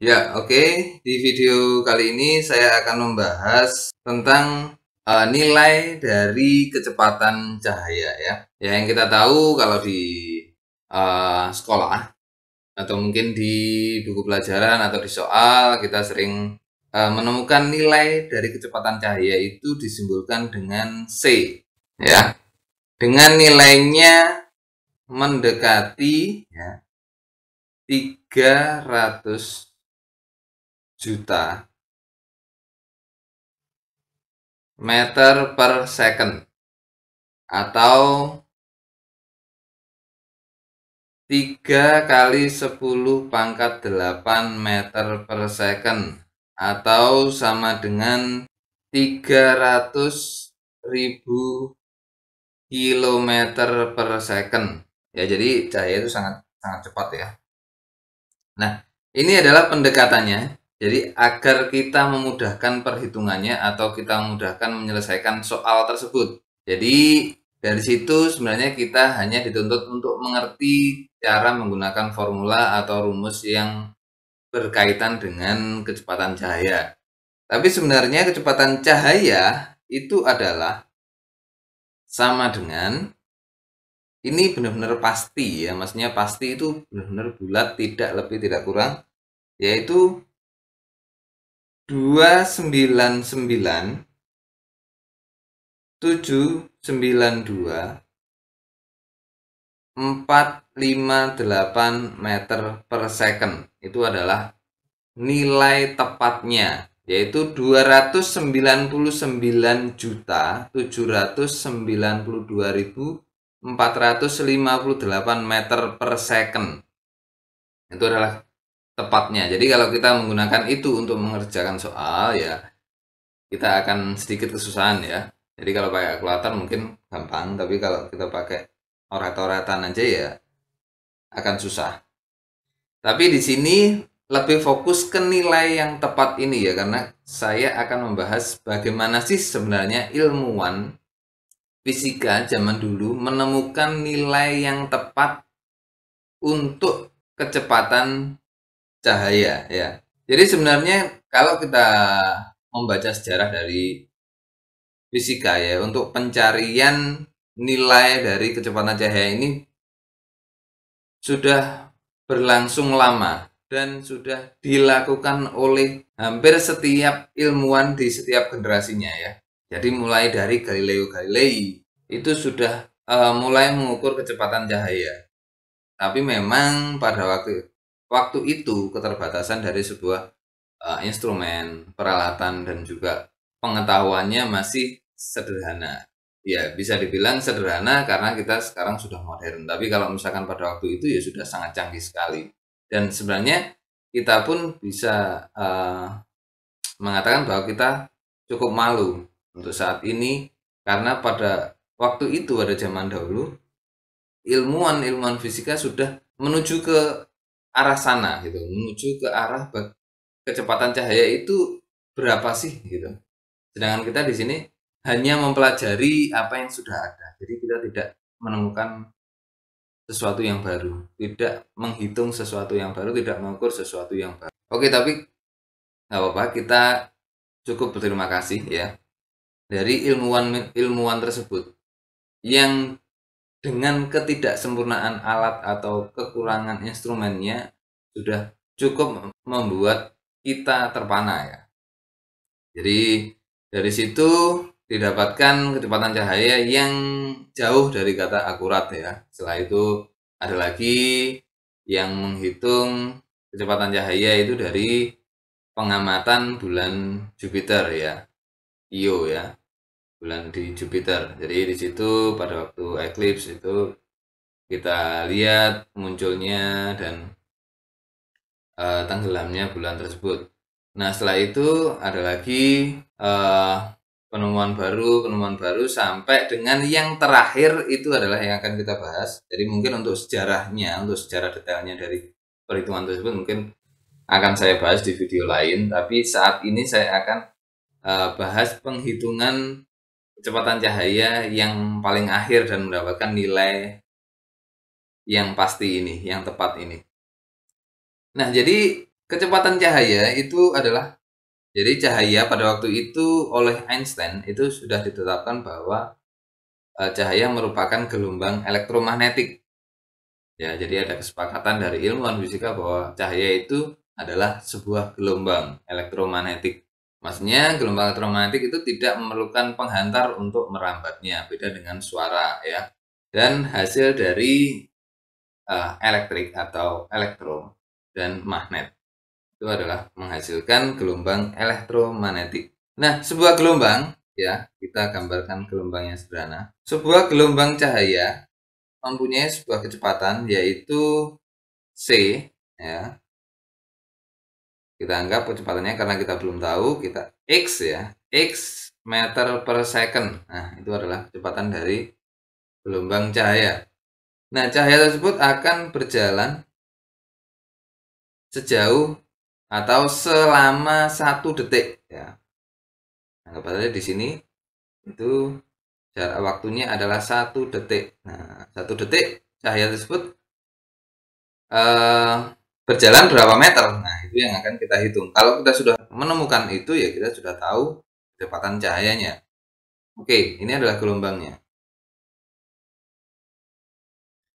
Ya, oke. Di video kali ini saya akan membahas tentang nilai dari kecepatan cahaya ya. Ya, yang kita tahu kalau di sekolah atau mungkin di buku pelajaran atau di soal kita sering menemukan nilai dari kecepatan cahaya itu disimbolkan dengan C ya. Dengan nilainya mendekati ya 300 juta meter per second atau 3 kali 10 pangkat 8 meter per second atau sama dengan 300.000 kilometer per second. Ya, jadi cahaya itu sangat cepat ya. Nah, ini adalah pendekatannya. Jadi agar kita memudahkan perhitungannya atau kita memudahkan menyelesaikan soal tersebut. Jadi dari situ sebenarnya kita hanya dituntut untuk mengerti cara menggunakan formula atau rumus yang berkaitan dengan kecepatan cahaya. Tapi sebenarnya kecepatan cahaya itu adalah sama dengan, ini benar-benar pasti ya, maksudnya pasti itu benar-benar bulat, tidak lebih tidak kurang, yaitu 299.792.458 meter per second. Itu adalah nilai tepatnya, yaitu 299.792.458 meter per second. Itu adalah tepatnya. Jadi kalau kita menggunakan itu untuk mengerjakan soal ya, kita akan sedikit kesusahan ya. Jadi kalau pakai kalkulator mungkin gampang, tapi kalau kita pakai orat-oratan aja ya akan susah. Tapi di sini lebih fokus ke nilai yang tepat ini ya, karena saya akan membahas bagaimana sih sebenarnya ilmuwan fisika zaman dulu menemukan nilai yang tepat untuk kecepatan cahaya ya. Jadi sebenarnya kalau kita membaca sejarah dari fisika ya, untuk pencarian nilai dari kecepatan cahaya ini sudah berlangsung lama dan sudah dilakukan oleh hampir setiap ilmuwan di setiap generasinya ya. Jadi mulai dari Galileo Galilei itu sudah mulai mengukur kecepatan cahaya. Tapi memang pada waktu itu keterbatasan dari sebuah instrumen, peralatan dan juga pengetahuannya masih sederhana. Ya, bisa dibilang sederhana karena kita sekarang sudah modern. Tapi kalau misalkan pada waktu itu ya sudah sangat canggih sekali. Dan sebenarnya kita pun bisa mengatakan bahwa kita cukup malu untuk saat ini karena pada waktu itu, pada zaman dahulu, ilmuwan fisika sudah menuju ke arah sana gitu, menuju ke arah kecepatan cahaya itu berapa sih gitu. Sedangkan kita di sini hanya mempelajari apa yang sudah ada. Jadi kita tidak menemukan sesuatu yang baru, tidak menghitung sesuatu yang baru, tidak mengukur sesuatu yang baru. Oke, tapi nggak apa-apa, kita cukup berterima kasih ya dari ilmuwan tersebut yang dengan ketidaksempurnaan alat atau kekurangan instrumennya sudah cukup membuat kita terpana ya. Jadi dari situ didapatkan kecepatan cahaya yang jauh dari kata akurat ya. Setelah itu ada lagi yang menghitung kecepatan cahaya itu dari pengamatan bulan Jupiter ya, Io ya, bulan di Jupiter. Jadi di situ pada waktu eclipse itu kita lihat munculnya dan tenggelamnya bulan tersebut. Nah, setelah itu ada lagi penemuan baru sampai dengan yang terakhir itu adalah yang akan kita bahas. Jadi mungkin untuk sejarahnya, untuk sejarah detailnya dari perhitungan tersebut mungkin akan saya bahas di video lain. Tapi saat ini saya akan bahas penghitungan kecepatan cahaya yang paling akhir dan mendapatkan nilai yang pasti ini, yang tepat ini. Nah, jadi kecepatan cahaya itu adalah, jadi cahaya pada waktu itu oleh Einstein itu sudah ditetapkan bahwa cahaya merupakan gelombang elektromagnetik. Ya, jadi ada kesepakatan dari ilmuwan fisika bahwa cahaya itu adalah sebuah gelombang elektromagnetik. Maksudnya gelombang elektromagnetik itu tidak memerlukan penghantar untuk merambatnya, beda dengan suara ya. Dan hasil dari elektrik atau elektro dan magnet itu adalah menghasilkan gelombang elektromagnetik. Nah, sebuah gelombang ya, kita gambarkan gelombangnya sederhana. Sebuah gelombang cahaya mempunyai sebuah kecepatan yaitu c ya. Kita anggap kecepatannya karena kita belum tahu, kita x ya, x meter per second. Nah, itu adalah kecepatan dari gelombang cahaya. Nah, cahaya tersebut akan berjalan sejauh atau selama 1 detik ya. Anggap aja di sini itu jarak waktunya adalah 1 detik. Nah, 1 detik cahaya tersebut berjalan berapa meter. Nah, itu yang akan kita hitung. Kalau kita sudah menemukan itu ya kita sudah tahu kecepatan cahayanya. Oke, ini adalah gelombangnya.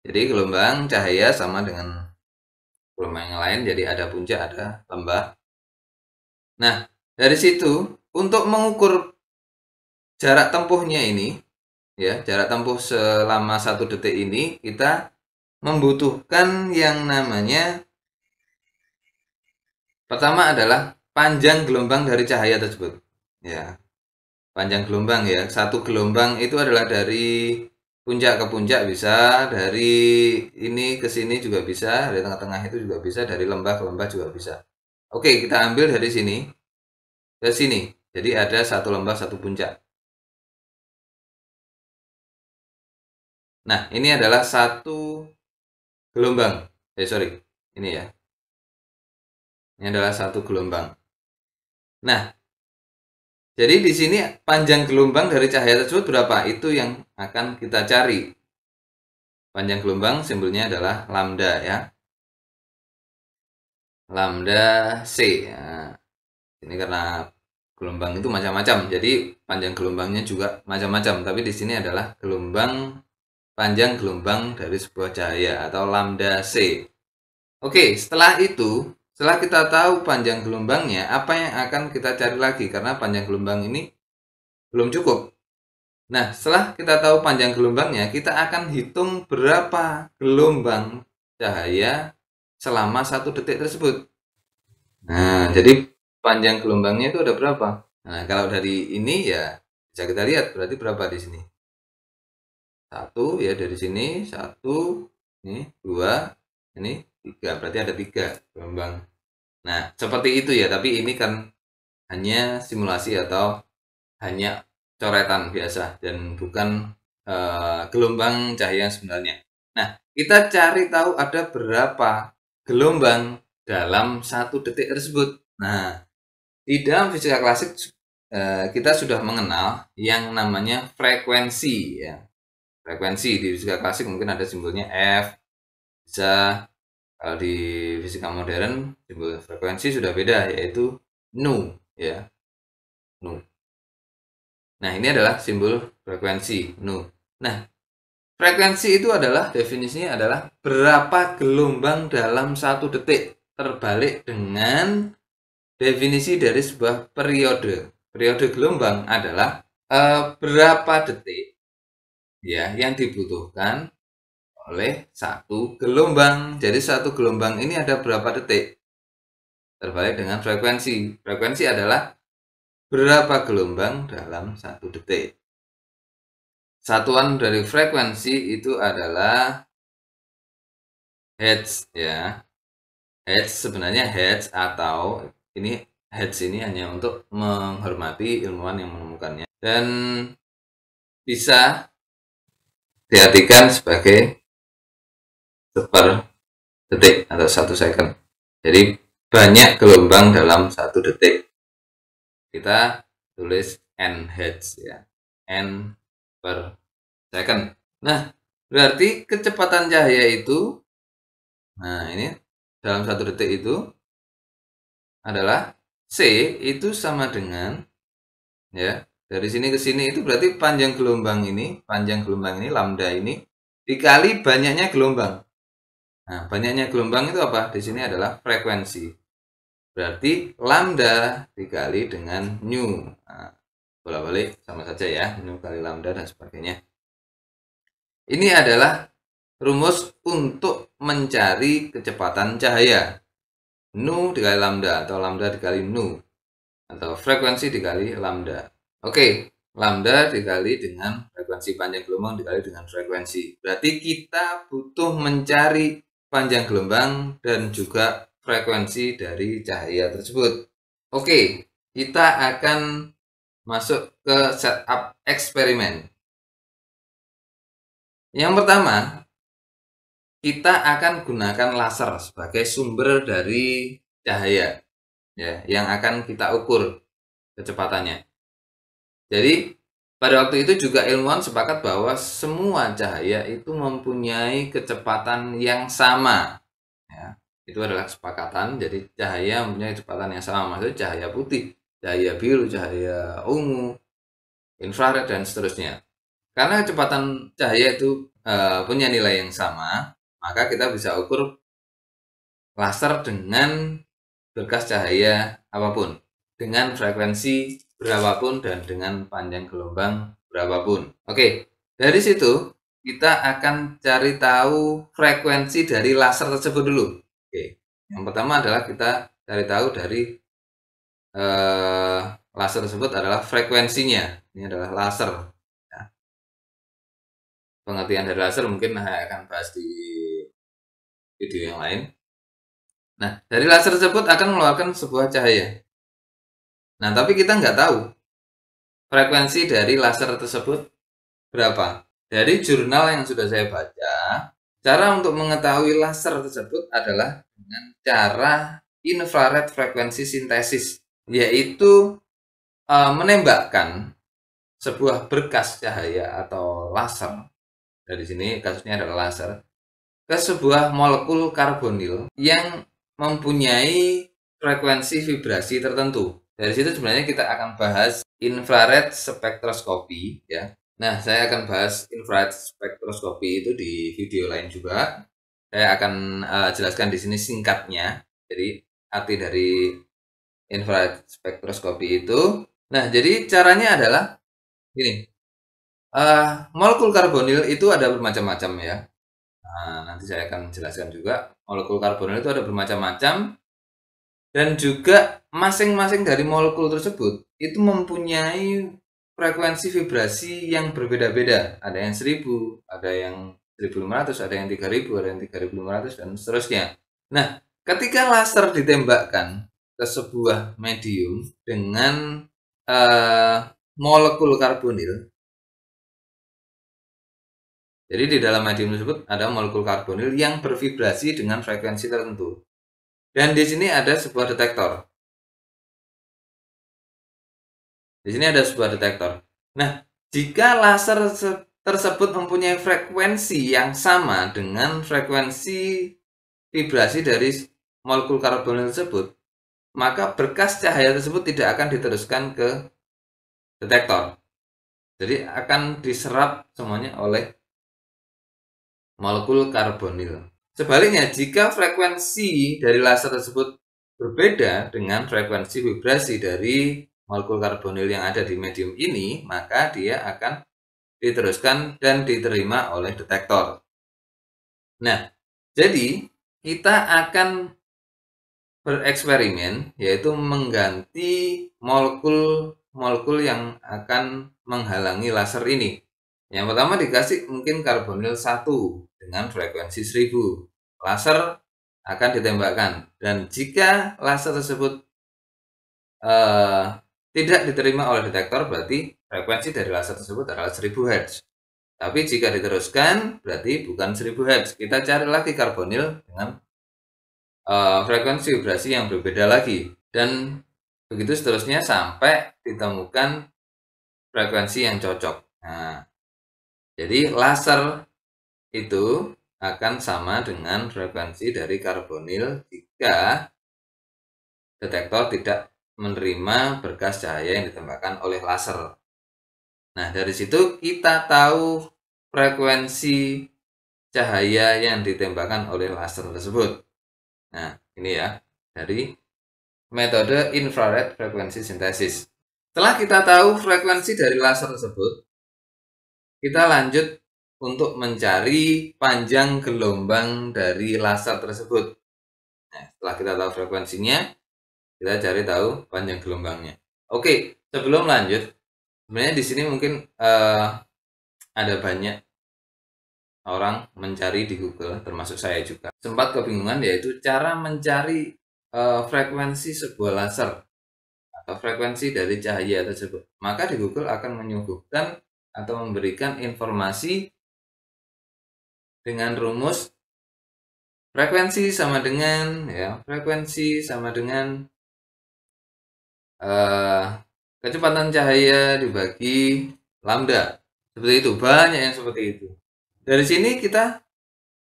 Jadi gelombang cahaya sama dengan gelombang yang lain, jadi ada puncak, ada lembah. Nah, dari situ untuk mengukur jarak tempuhnya ini ya, jarak tempuh selama 1 detik ini kita membutuhkan yang namanya, pertama adalah panjang gelombang dari cahaya tersebut ya. Panjang gelombang ya, satu gelombang itu adalah dari puncak ke puncak bisa, dari ini ke sini juga bisa, dari tengah-tengah itu juga bisa, dari lembah ke lembah juga bisa. Oke, kita ambil dari sini ke sini, jadi ada satu lembah satu puncak. Nah, ini adalah satu gelombang. Sorry, ini ya. Ini adalah satu gelombang. Nah, jadi di sini panjang gelombang dari cahaya tersebut berapa? Itu yang akan kita cari. Panjang gelombang simbolnya adalah lambda ya. Lambda C ya. Ini karena gelombang itu macam-macam, jadi panjang gelombangnya juga macam-macam. Tapi di sini adalah panjang gelombang dari sebuah cahaya atau lambda C. Oke, setelah itu, setelah kita tahu panjang gelombangnya, apa yang akan kita cari lagi? Karena panjang gelombang ini belum cukup. Nah, setelah kita tahu panjang gelombangnya, kita akan hitung berapa gelombang cahaya selama 1 detik tersebut. Nah, jadi panjang gelombangnya itu ada berapa? Nah, kalau dari ini ya bisa kita lihat berarti berapa di sini. 1 ya, dari sini 1, ini 2, ini 3, berarti ada 3 gelombang. Nah, seperti itu ya, tapi ini kan hanya simulasi atau hanya coretan biasa dan bukan gelombang cahaya yang sebenarnya. Nah, kita cari tahu ada berapa gelombang dalam 1 detik tersebut. Nah, di dalam fisika klasik kita sudah mengenal yang namanya frekuensi ya. Frekuensi di fisika klasik mungkin ada simbolnya F, bisa. Kalau di fisika modern simbol frekuensi sudah beda, yaitu nu ya, nu. Nah, ini adalah simbol frekuensi nu. Nah, frekuensi itu adalah definisinya adalah berapa gelombang dalam 1 detik, terbalik dengan definisi dari sebuah periode. Periode gelombang adalah berapa detik ya yang dibutuhkan oleh satu gelombang. Jadi satu gelombang ini ada berapa detik? Terbalik dengan frekuensi. Frekuensi adalah berapa gelombang dalam 1 detik. Satuan dari frekuensi itu adalah hertz ya. Hertz sebenarnya hertz atau ini hertz ini hanya untuk menghormati ilmuwan yang menemukannya dan bisa diartikan sebagai per detik atau 1 second. Jadi banyak gelombang dalam 1 detik. Kita tulis n hertz ya, n per second. Nah, berarti kecepatan cahaya itu, nah ini dalam 1 detik itu adalah C itu sama dengan, ya, dari sini ke sini itu berarti panjang gelombang ini lambda ini dikali banyaknya gelombang. Nah, banyaknya gelombang itu apa? Di sini adalah frekuensi. Berarti lambda dikali dengan nu. Nah, bolak-balik sama saja ya, nu kali lambda dan sebagainya. Ini adalah rumus untuk mencari kecepatan cahaya. Nu dikali lambda atau lambda dikali nu atau frekuensi dikali lambda. Oke, lambda dikali dengan frekuensi panjang gelombang dikali dengan frekuensi. Berarti kita butuh mencari panjang gelombang dan juga frekuensi dari cahaya tersebut. Oke, kita akan masuk ke setup eksperimen. Yang pertama, kita akan gunakan laser sebagai sumber dari cahaya, ya, yang akan kita ukur kecepatannya. Jadi pada waktu itu juga ilmuwan sepakat bahwa semua cahaya itu mempunyai kecepatan yang sama, ya. Itu adalah kesepakatan. Jadi cahaya mempunyai kecepatan yang sama, maksudnya cahaya putih, cahaya biru, cahaya ungu, infrared dan seterusnya. Karena kecepatan cahaya itu punya nilai yang sama, maka kita bisa ukur laser dengan berkas cahaya apapun, dengan frekuensi berapapun dan dengan panjang gelombang berapapun. Oke, dari situ kita akan cari tahu frekuensi dari laser tersebut dulu. Oke, yang pertama adalah kita cari tahu dari laser tersebut adalah frekuensinya. Ini adalah laser. Ya. Pengertian dari laser mungkin saya akan bahas di video yang lain. Nah, dari laser tersebut akan mengeluarkan sebuah cahaya. Nah, tapi kita nggak tahu frekuensi dari laser tersebut berapa. Dari jurnal yang sudah saya baca, cara untuk mengetahui laser tersebut adalah dengan cara infrared frekuensi sintesis, yaitu menembakkan sebuah berkas cahaya atau laser. Dari sini kasusnya adalah laser ke sebuah molekul karbonil yang mempunyai frekuensi vibrasi tertentu. Dari situ sebenarnya kita akan bahas infrared spektroskopi, ya. Nah, saya akan bahas infrared spektroskopi itu di video lain juga. Saya akan jelaskan di sini singkatnya. Jadi arti dari infrared spektroskopi itu. Nah, jadi caranya adalah gini. Molekul karbonil itu ada bermacam-macam, ya. Nah, nanti saya akan jelaskan juga. Molekul karbonil itu ada bermacam-macam dan juga masing-masing dari molekul tersebut itu mempunyai frekuensi vibrasi yang berbeda-beda. Ada yang 1000, ada yang 1500, ada yang 3000, ada yang 3500 dan seterusnya. Nah, ketika laser ditembakkan ke sebuah medium dengan molekul karbonil. Jadi di dalam medium tersebut ada molekul karbonil yang bervibrasi dengan frekuensi tertentu. Dan di sini ada sebuah detektor. Di sini ada sebuah detektor. Nah, jika laser tersebut mempunyai frekuensi yang sama dengan frekuensi vibrasi dari molekul karbonil tersebut, maka berkas cahaya tersebut tidak akan diteruskan ke detektor. Jadi akan diserap semuanya oleh molekul karbonil. Sebaliknya, jika frekuensi dari laser tersebut berbeda dengan frekuensi vibrasi dari molekul karbonil yang ada di medium ini, maka dia akan diteruskan dan diterima oleh detektor. Nah, jadi kita akan bereksperimen, yaitu mengganti molekul yang akan menghalangi laser ini. Yang pertama dikasih mungkin karbonil 1 dengan frekuensi 1000. Laser akan ditembakkan. Dan jika laser tersebut tidak diterima oleh detektor, berarti frekuensi dari laser tersebut adalah 1000 Hz. Tapi jika diteruskan, berarti bukan 1000 Hz. Kita cari lagi karbonil dengan frekuensi vibrasi yang berbeda lagi. Dan begitu seterusnya sampai ditemukan frekuensi yang cocok. Nah, jadi laser itu akan sama dengan frekuensi dari karbonil jika detektor tidak menerima berkas cahaya yang ditembakkan oleh laser. Nah, dari situ kita tahu frekuensi cahaya yang ditembakkan oleh laser tersebut. Nah, ini ya, dari metode infrared frekuensi sintesis. Setelah kita tahu frekuensi dari laser tersebut, kita lanjut untuk mencari panjang gelombang dari laser tersebut. Nah, setelah kita tahu frekuensinya, kita cari tahu panjang gelombangnya. Oke, sebelum lanjut, sebenarnya di sini mungkin ada banyak orang mencari di Google, termasuk saya juga. Sempat kebingungan yaitu cara mencari frekuensi sebuah laser atau frekuensi dari cahaya tersebut. Maka di Google akan menyuguhkan atau memberikan informasi dengan rumus frekuensi sama dengan kecepatan cahaya dibagi lambda. Seperti itu, banyak yang seperti itu. Dari sini kita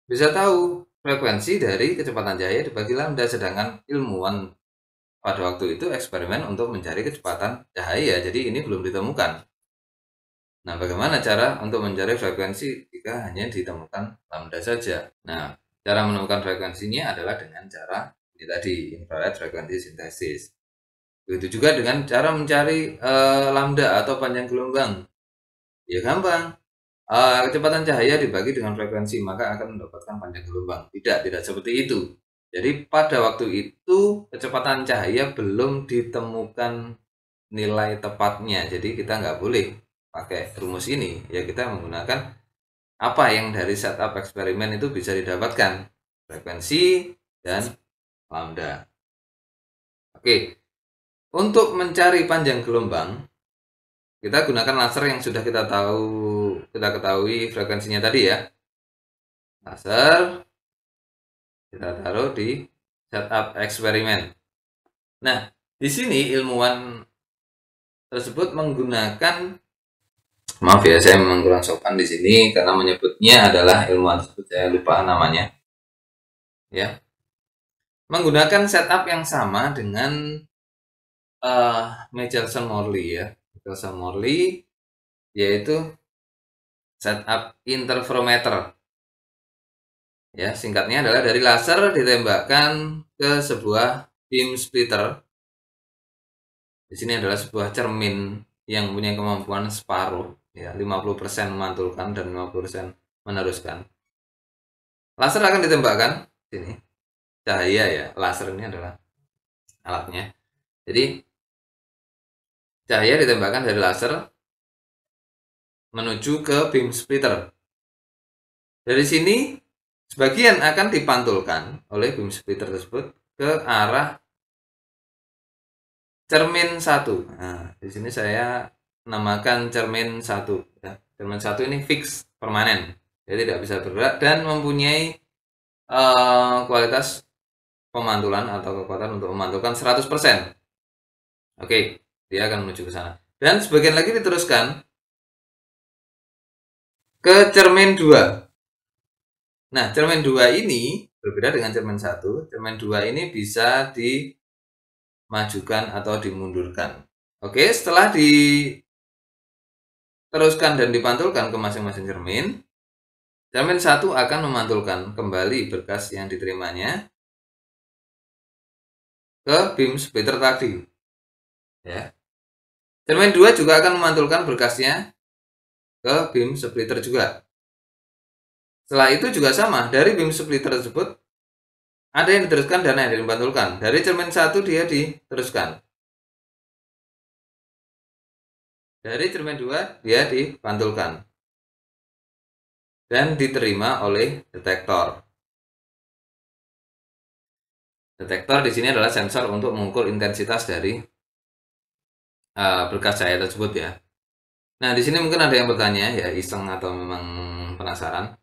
bisa tahu frekuensi dari kecepatan cahaya dibagi lambda, sedangkan ilmuwan pada waktu itu eksperimen untuk mencari kecepatan cahaya, jadi ini belum ditemukan. Nah, bagaimana cara untuk mencari frekuensi jika hanya ditemukan lambda saja? Nah, cara menemukan frekuensinya adalah dengan cara ini tadi, infrared frekuensi sintesis. Begitu juga dengan cara mencari lambda atau panjang gelombang. Ya gampang. Kecepatan cahaya dibagi dengan frekuensi, maka akan mendapatkan panjang gelombang. Tidak seperti itu. Jadi pada waktu itu kecepatan cahaya belum ditemukan nilai tepatnya. Jadi kita nggak boleh pakai rumus ini. Ya kita menggunakan apa yang dari setup eksperimen itu bisa didapatkan. Frekuensi dan lambda. Oke. Untuk mencari panjang gelombang, kita gunakan laser yang sudah kita ketahui frekuensinya tadi ya. Laser kita taruh di setup eksperimen. Nah, di sini ilmuwan tersebut menggunakan, maaf ya saya memang kurang sopan di sini karena menyebutnya adalah ilmuwan tersebut, saya lupa namanya. Ya. Menggunakan setup yang sama dengan Michelson-Morley ya. Michelson-Morley yaitu setup interferometer. Ya, singkatnya adalah dari laser ditembakkan ke sebuah beam splitter. Di sini adalah sebuah cermin yang punya kemampuan separuh, ya, 50% memantulkan dan 50% meneruskan. Laser akan ditembakkan sini. Cahaya ya, laser ini adalah alatnya. Jadi cahaya ditembakkan dari laser menuju ke beam splitter. Dari sini sebagian akan dipantulkan oleh beam splitter tersebut ke arah cermin 1. Nah, di sini saya namakan cermin 1 ya. Cermin 1 ini fix, permanen. Jadi tidak bisa bergerak dan mempunyai kualitas pemantulan atau kekuatan untuk memantulkan 100%. Oke, dia akan menuju ke sana. Dan sebagian lagi diteruskan ke cermin 2. Nah, cermin 2 ini berbeda dengan cermin 1. Cermin 2 ini bisa dimajukan atau dimundurkan. Oke, setelah diteruskan dan dipantulkan ke masing-masing cermin, cermin 1 akan memantulkan kembali berkas yang diterimanya ke beam splitter tadi. Ya. Cermin 2 juga akan memantulkan berkasnya ke beam splitter juga. Setelah itu juga sama, dari beam splitter tersebut ada yang diteruskan dan ada yang dipantulkan. Dari cermin 1 dia diteruskan. Dari cermin 2 dia dipantulkan. Dan diterima oleh detektor. Detektor di sini adalah sensor untuk mengukur intensitas dari berkas cahaya tersebut ya. Nah, di sini mungkin ada yang bertanya ya, iseng atau memang penasaran.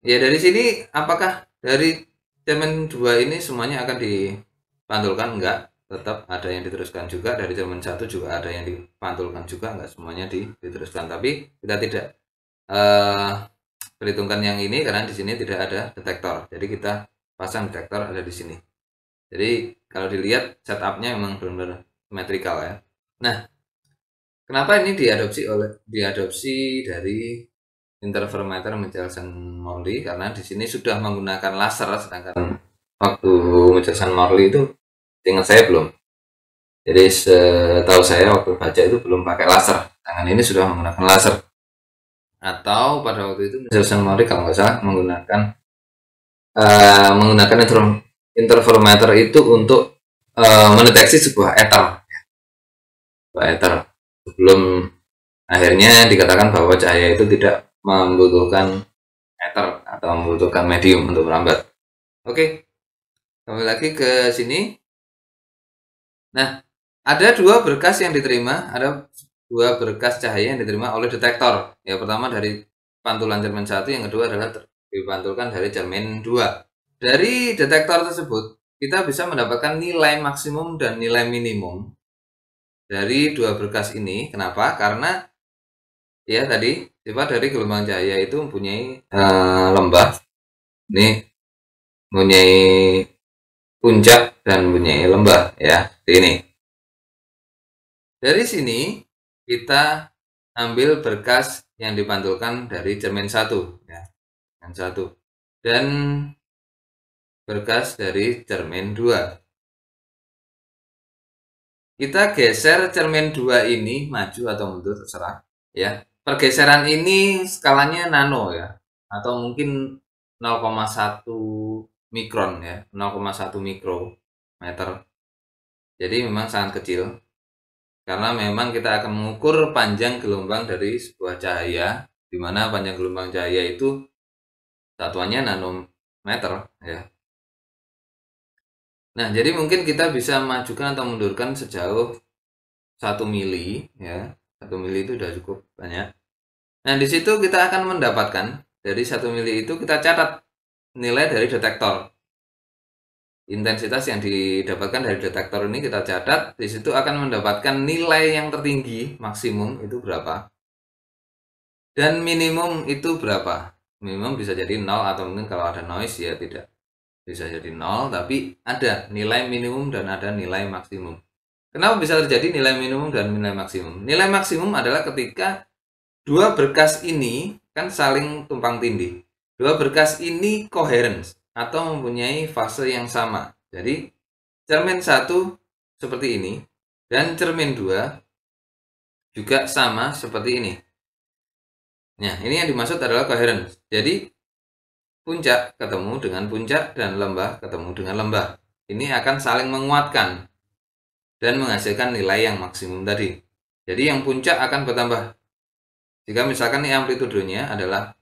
Ya, dari sini apakah dari cermin 2 ini semuanya akan dipantulkan? Enggak, tetap ada yang diteruskan juga. Dari cermin 1 juga ada yang dipantulkan juga, enggak semuanya diteruskan. Tapi kita tidak perhitungkan yang ini karena di sini tidak ada detektor. Jadi kita pasang detektor ada di sini. Jadi kalau dilihat setupnya memang benar-benar simetrikal ya. Nah, kenapa ini diadopsi dari interferometer Michelson Morley? Karena di sini sudah menggunakan laser, sedangkan waktu Michelson Morley itu ingat saya belum. Jadi setahu saya waktu baca itu belum pakai laser. Sedangkan ini sudah menggunakan laser. Atau pada waktu itu Michelson Morley kalau nggak salah menggunakan interferometer itu untuk mendeteksi sebuah ether sebelum akhirnya dikatakan bahwa cahaya itu tidak membutuhkan ether atau membutuhkan medium untuk merambat. Oke, kembali lagi ke sini. Nah, ada dua berkas cahaya yang diterima oleh detektor. Yang pertama dari pantulan cermin 1, yang kedua adalah dipantulkan dari cermin 2. Dari detektor tersebut, kita bisa mendapatkan nilai maksimum dan nilai minimum dari dua berkas ini. Kenapa? Karena ya tadi sifat dari gelombang cahaya itu mempunyai lembah. Ini mempunyai puncak dan mempunyai lembah ya. Ini. Dari sini kita ambil berkas yang dipantulkan dari cermin 1 ya. Cermin 1 dan berkas dari cermin 2. Kita geser cermin 2 ini maju atau mundur terserah ya. Pergeseran ini skalanya nano ya, atau mungkin 0,1 mikron ya, 0,1 mikrometer. Jadi memang sangat kecil. Karena memang kita akan mengukur panjang gelombang dari sebuah cahaya, di mana panjang gelombang cahaya itu satuannya nanometer ya. Nah, jadi mungkin kita bisa majukan atau mundurkan sejauh 1 mili ya. 1 mili itu sudah cukup banyak. Nah, di situ kita akan mendapatkan dari 1 mili itu kita catat nilai dari detektor. Intensitas yang didapatkan dari detektor ini kita catat, di situ akan mendapatkan nilai yang tertinggi maksimum itu berapa. Dan minimum itu berapa. Minimum bisa jadi 0 atau mungkin kalau ada noise ya tidak bisa jadi 0, tapi ada nilai minimum dan ada nilai maksimum. Kenapa bisa terjadi nilai minimum dan nilai maksimum? Nilai maksimum adalah ketika dua berkas ini kan saling tumpang tindih. Dua berkas ini coherence atau mempunyai fase yang sama. Jadi cermin 1 seperti ini dan cermin 2 juga sama seperti ini. Nah, ini yang dimaksud adalah coherence. Jadi puncak ketemu dengan puncak dan lembah ketemu dengan lembah. Ini akan saling menguatkan dan menghasilkan nilai yang maksimum tadi. Jadi yang puncak akan bertambah. Jika misalkan ini amplitudenya adalah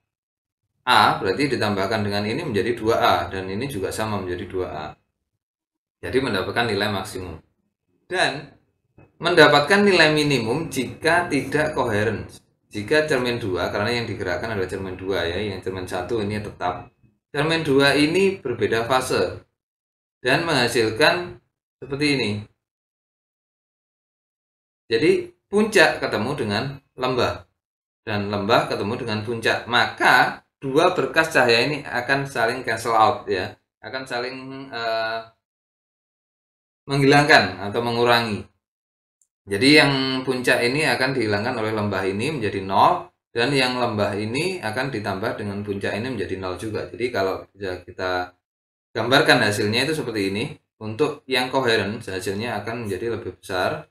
A, berarti ditambahkan dengan ini menjadi 2A, dan ini juga sama menjadi 2A. Jadi mendapatkan nilai maksimum. Dan mendapatkan nilai minimum jika tidak coherence. Jika cermin 2, karena yang digerakkan adalah cermin 2 ya, yang cermin 1 ini tetap. Cermin 2 ini berbeda fase dan menghasilkan seperti ini. Jadi puncak ketemu dengan lembah dan lembah ketemu dengan puncak, maka dua berkas cahaya ini akan saling cancel out ya, akan saling menghilangkan atau mengurangi. Jadi yang puncak ini akan dihilangkan oleh lembah ini menjadi 0, dan yang lembah ini akan ditambah dengan puncak ini menjadi 0 juga. Jadi kalau kita gambarkan hasilnya itu seperti ini. Untuk yang coherent hasilnya akan menjadi lebih besar.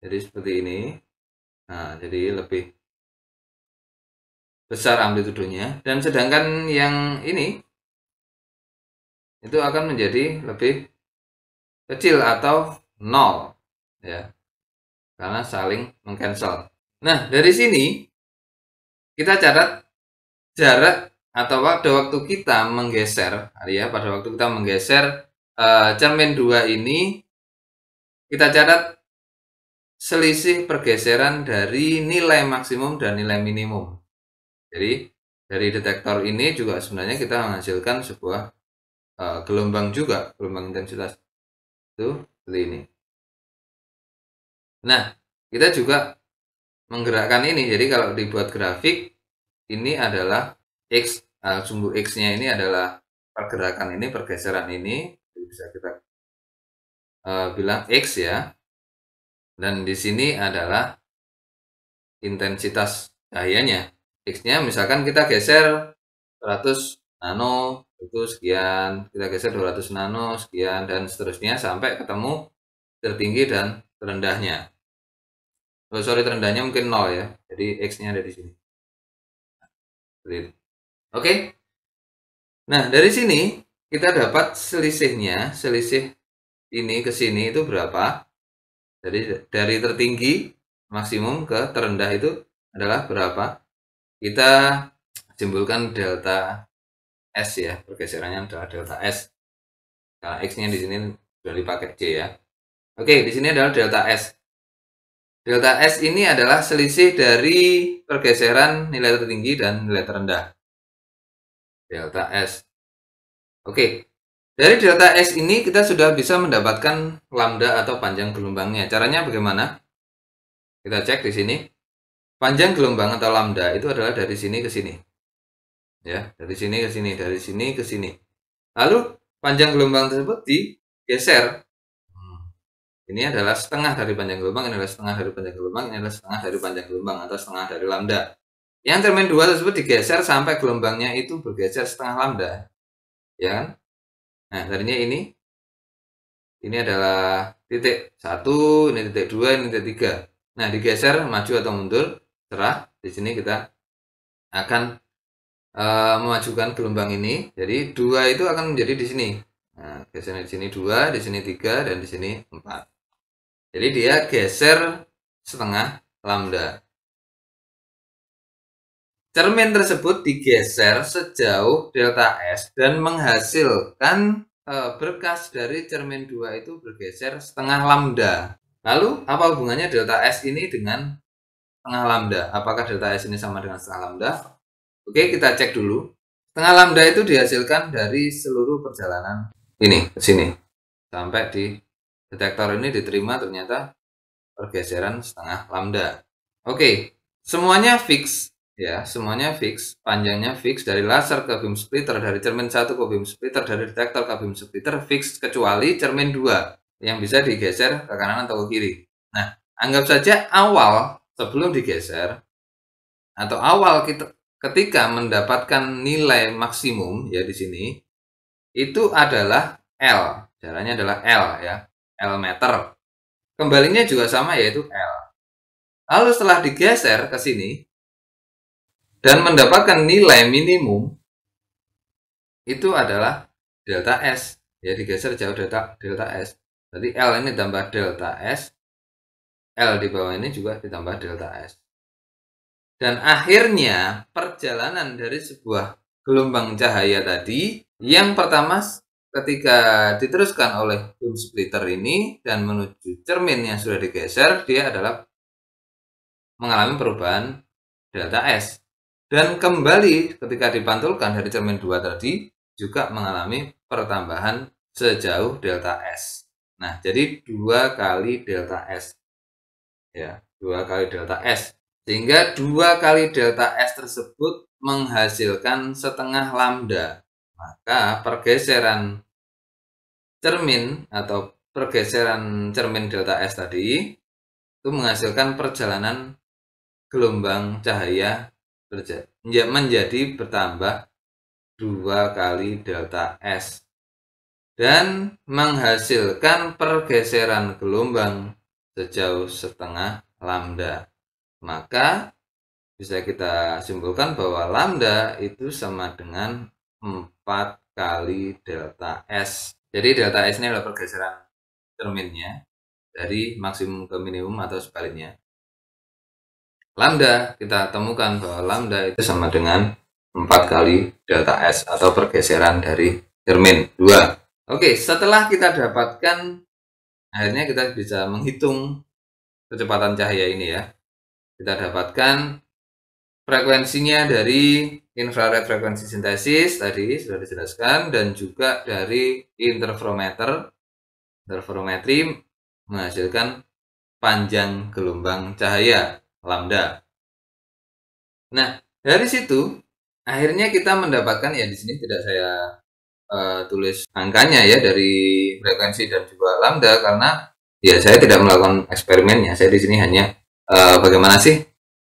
Jadi seperti ini. Nah, jadi lebih besar amplitudenya. Dan sedangkan yang ini itu akan menjadi lebih kecil atau 0 ya. Karena saling mengcancel. Nah, dari sini kita catat jarak atau waktu kita menggeser ya, pada waktu kita menggeser cermin 2 ini, kita catat selisih pergeseran dari nilai maksimum dan nilai minimum. Jadi dari detektor ini juga sebenarnya kita menghasilkan sebuah gelombang juga, gelombang intensitas itu seperti ini. Nah, kita juga menggerakkan ini. Jadi kalau dibuat grafik, ini adalah X, sumbu X-nya ini adalah pergerakan ini, pergeseran ini. Bisa kita bilang X ya. Dan di sini adalah intensitas cahayanya. X-nya misalkan kita geser 100 nano itu sekian, kita geser 200 nano sekian, dan seterusnya sampai ketemu tertinggi dan terendahnya. Oh, sorry, terendahnya mungkin 0 ya. Jadi X-nya ada di sini. Oke. Nah, dari sini kita dapat selisihnya, selisih ini ke sini itu berapa? Jadi dari tertinggi maksimum ke terendah itu adalah berapa? Kita simpulkan delta S ya, pergeserannya adalah delta S. Karena X-nya di sini sudah dipakai C ya. Oke, di sini adalah delta S. Delta S ini adalah selisih dari pergeseran nilai tertinggi dan nilai terendah. Delta S. Oke, dari delta S ini kita sudah bisa mendapatkan lambda atau panjang gelombangnya. Caranya bagaimana? Kita cek di sini. Panjang gelombang atau lambda itu adalah dari sini ke sini. Ya, dari sini ke sini, dari sini ke sini. Lalu panjang gelombang tersebut digeser. Ini adalah setengah dari panjang gelombang, ini adalah setengah dari panjang gelombang, ini adalah setengah dari panjang gelombang atau setengah dari lambda. Yang termin 2 tersebut digeser sampai gelombangnya itu bergeser setengah lambda. Ya kan? Nah, tadinya ini adalah titik 1, ini titik 2, ini titik 3. Nah, digeser maju atau mundur, terserah. Di sini kita akan memajukan gelombang ini. Jadi 2 itu akan menjadi di sini. Nah, geser di sini 2, di sini 3, dan di sini 4. Jadi dia geser setengah lambda. Cermin tersebut digeser sejauh delta S dan menghasilkan berkas dari cermin 2 itu bergeser setengah lambda. Lalu apa hubungannya delta S ini dengan setengah lambda? Apakah delta S ini sama dengan setengah lambda? Oke, kita cek dulu. Setengah lambda itu dihasilkan dari seluruh perjalanan ini ke sini. Sampai di detektor ini diterima ternyata pergeseran setengah lambda. Oke, semuanya fix ya, semuanya fix, panjangnya fix dari laser ke beam splitter, dari cermin 1 ke beam splitter, dari detektor ke beam splitter fix kecuali cermin 2 yang bisa digeser ke kanan atau ke kiri. Nah, anggap saja awal sebelum digeser atau awal kita ketika mendapatkan nilai maksimum ya di sini itu adalah L, jaraknya adalah L ya, L meter. Kembalinya juga sama yaitu L. Lalu setelah digeser ke sini dan mendapatkan nilai minimum itu adalah delta S. Ya, digeser jauh delta S. Jadi L ini tambah delta S, L di bawah ini juga ditambah delta S. Dan akhirnya perjalanan dari sebuah gelombang cahaya tadi yang pertama ketika diteruskan oleh beam splitter ini dan menuju cermin yang sudah digeser, dia adalah mengalami perubahan delta S. Dan kembali ketika dipantulkan dari cermin 2 tadi juga mengalami pertambahan sejauh delta S. Nah, jadi 2 kali delta S. Ya, 2 kali delta S. Sehingga 2 kali delta S tersebut menghasilkan setengah lambda. Maka pergeseran cermin atau pergeseran cermin delta S tadi itu menghasilkan perjalanan gelombang cahaya menjadi bertambah 2 kali delta S dan menghasilkan pergeseran gelombang sejauh setengah lambda. Maka bisa kita simpulkan bahwa lambda itu sama dengan 4 kali delta S. Jadi delta S ini adalah pergeseran cerminnya dari maksimum ke minimum atau sebaliknya. Lambda, kita temukan bahwa lambda itu sama dengan 4 kali delta S atau pergeseran dari cermin 2. Oke, setelah kita dapatkan, akhirnya kita bisa menghitung kecepatan cahaya ini ya. Kita dapatkan frekuensinya dari infrared frekuensi sintesis tadi sudah dijelaskan, dan juga dari interferometri menghasilkan panjang gelombang cahaya lambda. Nah, dari situ akhirnya kita mendapatkan, ya di sini tidak saya tulis angkanya ya dari frekuensi dan juga lambda, karena ya saya tidak melakukan eksperimennya. Saya di sini hanya bagaimana sih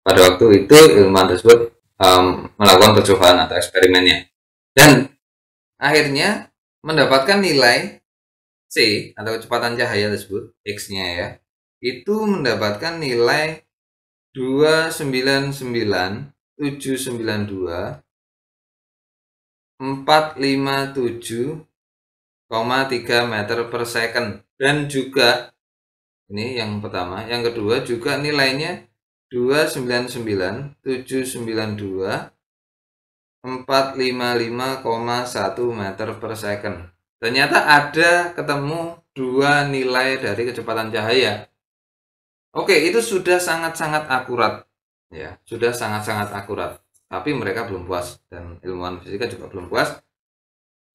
pada waktu itu ilmuwan tersebut melakukan percobaan atau eksperimennya, dan akhirnya mendapatkan nilai C atau kecepatan cahaya tersebut, X-nya ya, itu mendapatkan nilai 299.792.457,3 meter per second. Dan juga ini yang pertama, yang kedua juga nilainya 299.792.455,1 meter per second. Ternyata ada ketemu dua nilai dari kecepatan cahaya. Oke, itu sudah sangat-sangat akurat ya, sudah sangat-sangat akurat. Tapi mereka belum puas, dan ilmuwan fisika juga belum puas.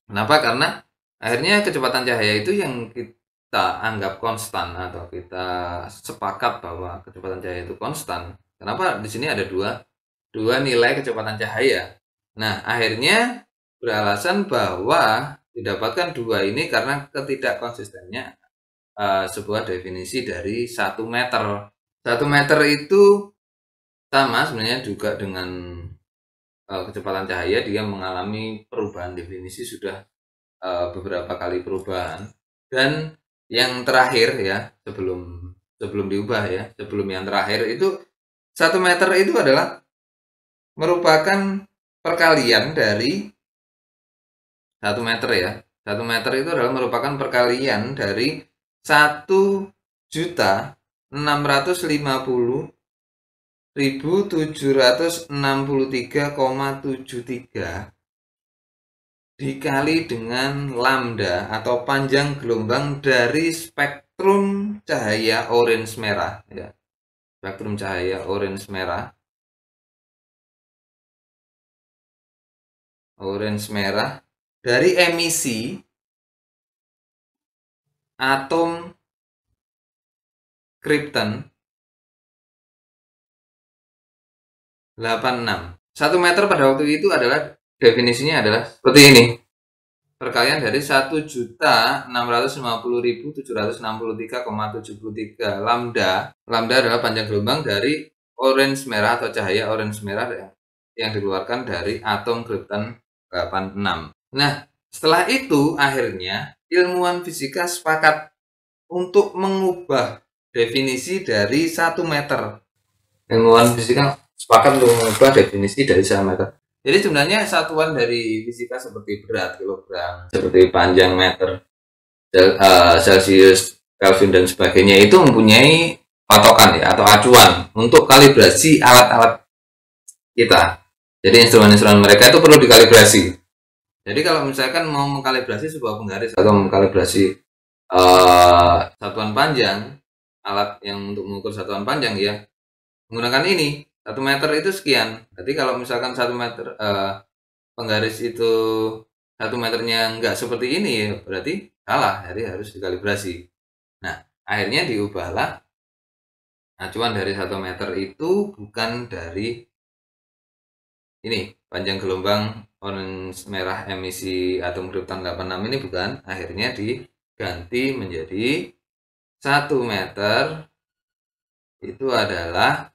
Kenapa? Karena akhirnya kecepatan cahaya itu yang kita anggap konstan atau kita sepakat bahwa kecepatan cahaya itu konstan. Kenapa? Di sini ada dua nilai kecepatan cahaya. Nah, akhirnya beralasan bahwa didapatkan dua ini karena ketidakkonsistennya sebuah definisi dari 1 meter. 1 meter itu sama sebenarnya juga dengan kecepatan cahaya, dia mengalami perubahan definisi sudah beberapa kali perubahan. Dan yang terakhir ya, sebelum diubah ya, sebelum yang terakhir itu 1 meter itu adalah merupakan perkalian dari 1 meter ya. 1 meter itu adalah merupakan perkalian dari 1.650.763,73 dikali dengan lambda atau panjang gelombang dari spektrum cahaya orange merah ya. Spektrum cahaya orange merah. Dari emisi atom krypton 86. 1 meter pada waktu itu adalah definisinya adalah seperti ini. Perkalian dari 1.650.763,73 lambda. Lambda adalah panjang gelombang dari orange merah atau cahaya orange merah yang dikeluarkan dari atom krypton 86. Nah, setelah itu akhirnya ilmuwan fisika sepakat untuk mengubah definisi dari 1 meter. Ilmuwan fisika sepakat untuk mengubah definisi dari 1 meter. Jadi sebenarnya satuan dari fisika seperti berat, kilogram, seperti panjang, meter, Celsius, Kelvin dan sebagainya itu mempunyai patokan ya atau acuan untuk kalibrasi alat-alat kita. Jadi instrumen-instrumen mereka itu perlu dikalibrasi. Jadi kalau misalkan mau mengkalibrasi sebuah penggaris atau mengkalibrasi satuan panjang, alat yang untuk mengukur satuan panjang ya, menggunakan ini 1 meter itu sekian. Jadi kalau misalkan 1 meter penggaris itu 1 meternya nggak seperti ini ya, berarti salah, jadi harus dikalibrasi. Nah, akhirnya diubahlah acuan dari 1 meter itu bukan dari ini panjang gelombang orange merah emisi atom krypton 86 ini, bukan. Akhirnya diganti menjadi 1 meter itu adalah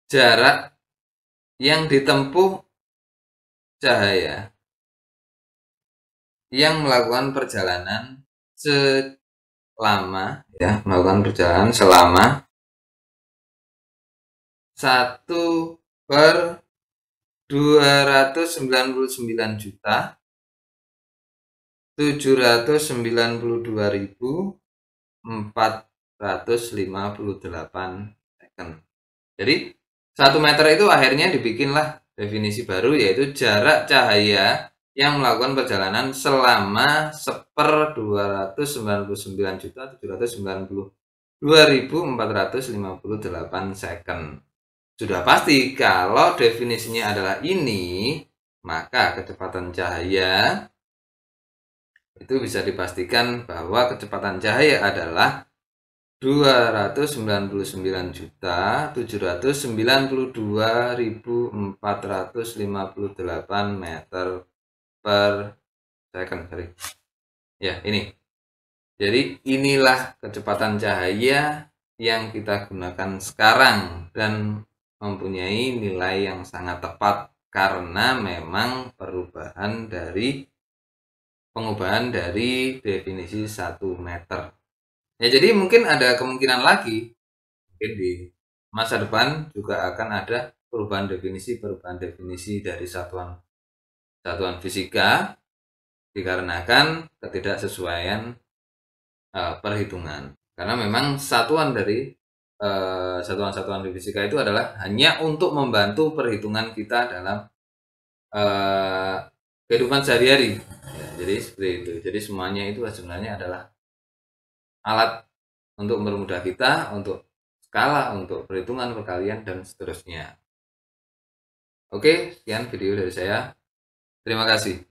jarak yang ditempuh cahaya yang melakukan perjalanan selama 1/299.792.458 second. Jadi 1 meter itu akhirnya dibikinlah definisi baru, yaitu jarak cahaya yang melakukan perjalanan selama 1/299.792.458 second. Sudah pasti kalau definisinya adalah ini, maka kecepatan cahaya itu bisa dipastikan bahwa kecepatan cahaya adalah 299.792.458 meter per second, sorry. Ya, ini. Jadi inilah kecepatan cahaya yang kita gunakan sekarang dan mempunyai nilai yang sangat tepat karena memang pengubahan dari definisi 1 meter. Ya, jadi mungkin ada kemungkinan lagi, mungkin di masa depan juga akan ada perubahan definisi dari satuan fisika dikarenakan ketidaksesuaian perhitungan. Karena memang satuan dari satuan-satuan di fisika itu adalah hanya untuk membantu perhitungan kita dalam kehidupan sehari-hari. Ya, jadi seperti itu. Jadi semuanya itu sebenarnya adalah alat untuk mempermudah kita, untuk skala, untuk perhitungan, perkalian, dan seterusnya. Oke, sekian video dari saya. Terima kasih.